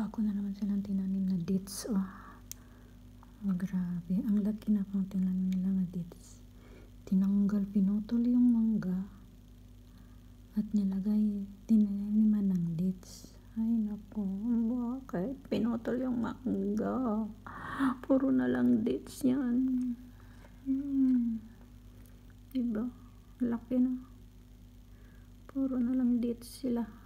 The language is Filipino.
Bago na naman silang tinanim na dates. Oh, grabe. Ang laki na pang tinanim nila na dates. Tinanggal, pinutol yung mangga at nilagay, tinaniman ng dates. Ay nako, bakit? Pinutol yung mangga. Puro na lang dates yan. Diba? Laki na. Puro na lang dates sila.